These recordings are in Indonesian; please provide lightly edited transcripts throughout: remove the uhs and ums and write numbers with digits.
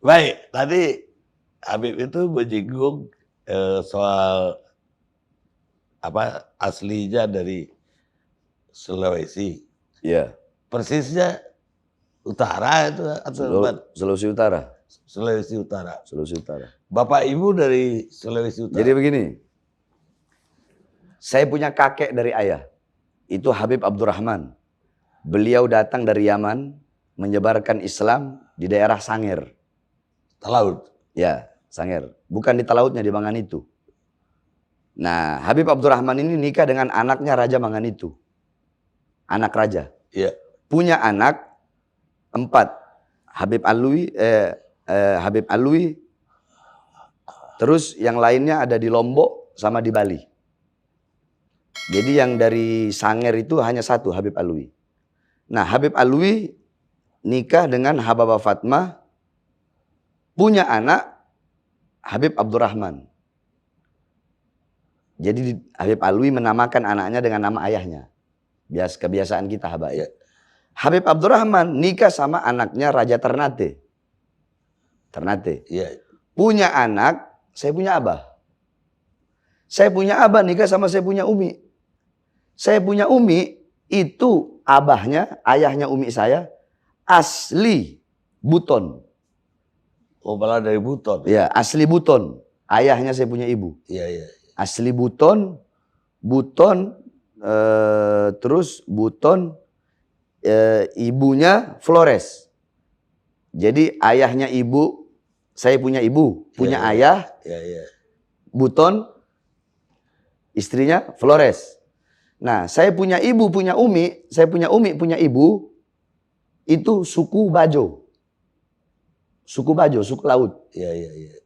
Baik, tadi Habib itu menyinggung soal apa aslinya dari Sulawesi. Iya, Persisnya utara itu atau Sulawesi Utara. Sulawesi Utara. Sulawesi Utara. Bapak ibu dari Sulawesi Utara. Jadi begini, saya punya kakek dari ayah, itu Habib Abdurrahman. Beliau datang dari Yaman, menyebarkan Islam di daerah Sanger. Talaut. Ya, Sanger. Bukan di Talautnya, di Manganitu. Nah, Habib Abdurrahman ini nikah dengan anaknya Raja Manganitu. Anak raja. Iya. Punya anak 4. Habib Alwi. Terus yang lainnya ada di Lombok sama di Bali. Jadi yang dari Sanger itu hanya 1, Habib Alwi. Nah, Habib Alwi nikah dengan Hababah Fatmah, punya anak Habib Abdurrahman. Jadi Habib Alwi menamakan anaknya dengan nama ayahnya. Kebiasaan kita Habaib. Habib Abdurrahman nikah sama anaknya Raja Ternate. Iya. Punya anak, saya punya abah. Saya punya abah nikah sama saya punya umi. Saya punya umi itu abahnya, ayahnya umi saya asli Buton. Oh, malah dari Buton. Ya, asli Buton. Ayahnya saya punya ibu. Iya. Asli Buton, terus Buton, ibunya Flores. Jadi ayahnya ibu, saya punya ibu, punya ayah, Buton, istrinya Flores. Nah, saya punya ibu, punya umi, punya ibu, itu suku Bajo. Suku Bajo, suku laut. Iya.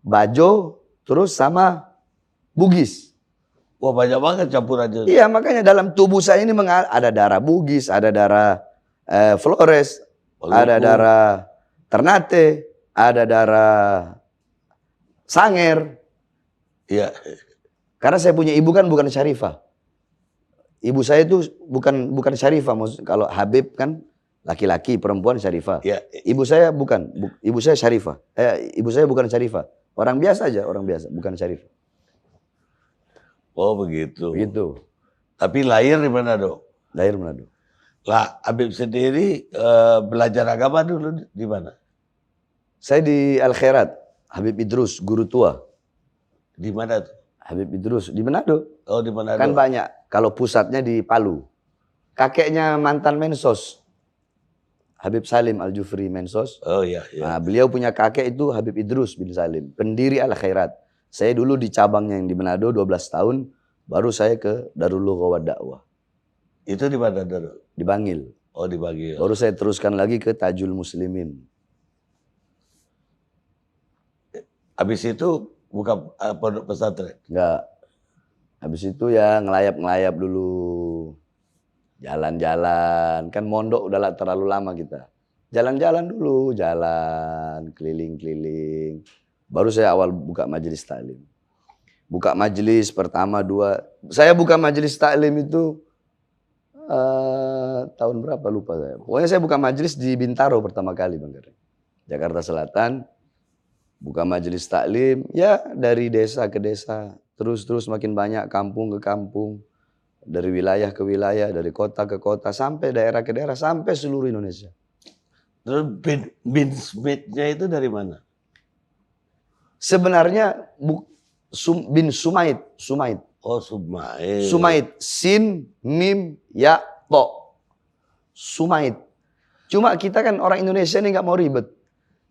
Bajo, terus sama Bugis. Wah, banyak banget campurannya. Iya, makanya dalam tubuh saya ini ada darah Bugis, ada darah Flores, ada darah Ternate, ada darah Sanger. Iya. Karena saya punya ibu kan bukan Syarifah. Ibu saya itu bukan Syarifah. Kalau Habib kan laki-laki, perempuan Syarifah. Ya. Ibu saya bukan. Ibu saya Syarifah. Ibu saya bukan Syarifah. Orang biasa aja, orang biasa, bukan Syarifah. Oh, begitu. Begitu. Tapi lahir di Manado? Lahir Manado. Lah, Habib sendiri belajar agama dulu di mana? Saya di Al-Khairat, Habib Idrus, guru tua. Di mana tuh? Habib Idrus, di Manado. Oh, di Manado. Kan banyak, kalau pusatnya di Palu. Kakeknya mantan Mensos. Habib Salim Al-Jufri Mensos. Oh iya. Nah, beliau punya kakek itu Habib Idrus bin Salim, pendiri Al-Khairat. Saya dulu di cabangnya yang di Manado 12 tahun, baru saya ke Darul Lughah Dakwah. Itu di mana Darul? Di Bangil. Oh, di Bangil. Baru saya teruskan lagi ke Tajul Muslimin. Habis itu buka pondok pesantren? Enggak. Habis itu ya ngelayap-ngelayap dulu. Jalan-jalan, kan mondok udah terlalu lama kita. Jalan-jalan dulu, jalan, keliling-keliling. Baru saya awal buka majelis taklim. Buka majelis pertama 2. Saya buka majelis taklim itu tahun berapa lupa saya. Pokoknya saya buka majelis di Bintaro pertama kali, Bang Karen. Jakarta Selatan. Buka majelis taklim, ya dari desa ke desa. Terus makin banyak, kampung ke kampung. Dari wilayah ke wilayah, dari kota ke kota, sampai daerah ke daerah, sampai seluruh Indonesia. Terus bin Smith-nya itu dari mana? Sebenarnya bin Sumaid. Oh, Sumaid. Sumaid, sin, mim, ya, to. Sumaid. Cuma kita kan orang Indonesia ini nggak mau ribet.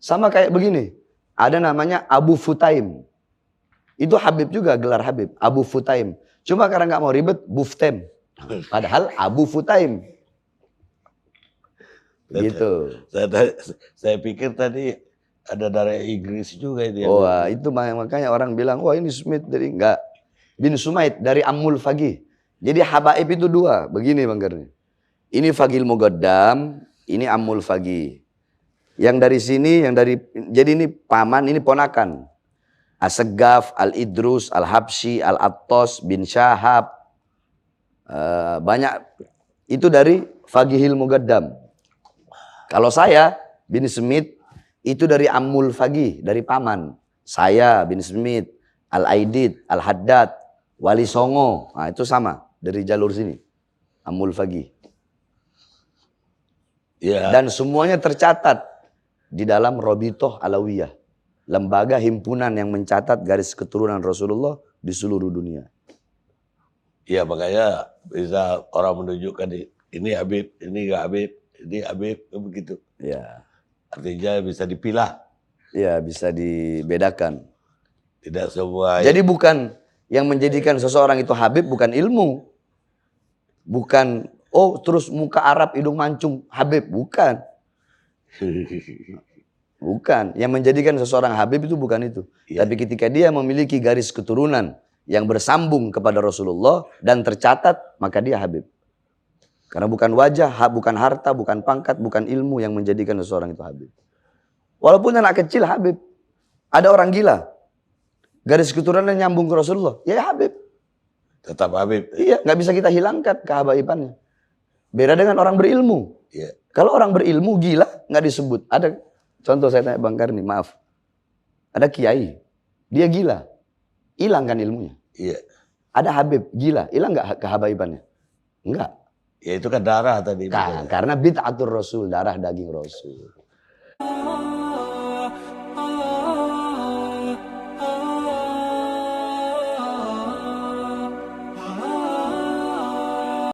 Sama kayak begini, ada namanya Abu Futaim. Itu Habib juga, gelar Habib, Abu Futaim. Cuma karena nggak mau ribet, Buftem. Padahal Abu Futaim. Gitu. Saya pikir tadi ada darah Inggris juga itu. Oh, itu makanya orang bilang, wah ini Smith dari enggak. Bin Sumaid dari Ammul Faqih. Jadi habaib itu 2, begini Bang Garni. Ini Faqihul Muqaddam, ini Ammul Faqih. Yang dari sini, jadi ini paman, ini ponakan. As-Saggaf, Al-Idrus, Al-Habsyi, Al-Attas bin Syahab. Banyak. Itu dari Faqihul Muqaddam. Kalau saya bin Smith itu dari Ammul Fagih, dari paman. Saya bin Smith, Al-Aidid, Al-Haddad, Wali Songo. Nah, itu sama dari jalur sini. Ammul Fagih. Ya. Dan semuanya tercatat di dalam Robitoh Alawiyah. Lembaga himpunan yang mencatat garis keturunan Rasulullah di seluruh dunia. Ya makanya bisa orang menunjukkan ini Habib, ini nggak Habib, ini Habib, begitu. Ya. Artinya bisa dipilah. Ya, bisa dibedakan. Tidak semua. Jadi bukan yang menjadikan seseorang itu Habib bukan ilmu. Bukan, oh terus muka Arab, hidung mancung, Habib. Bukan. Bukan. Yang menjadikan seseorang Habib itu bukan itu. Ya. Tapi ketika dia memiliki garis keturunan yang bersambung kepada Rasulullah dan tercatat, maka dia Habib. Karena bukan wajah, bukan harta, bukan pangkat, bukan ilmu yang menjadikan seseorang itu Habib. Walaupun anak kecil Habib. Ada orang gila. Garis keturunan nyambung ke Rasulullah. Ya Habib. Tetap Habib. Iya, nggak bisa kita hilangkan kehabaibannya. Beda dengan orang berilmu. Ya. Kalau orang berilmu gila nggak disebut. Ada contoh saya tanya Bang Karni, maaf. Ada kiai, dia gila. Hilang kan ilmunya. Iya. Ada Habib, gila. Hilang nggak kehabaibannya? Enggak. Ya itu kan darah tadi. Karena bid'atur Rasul, darah daging Rasul.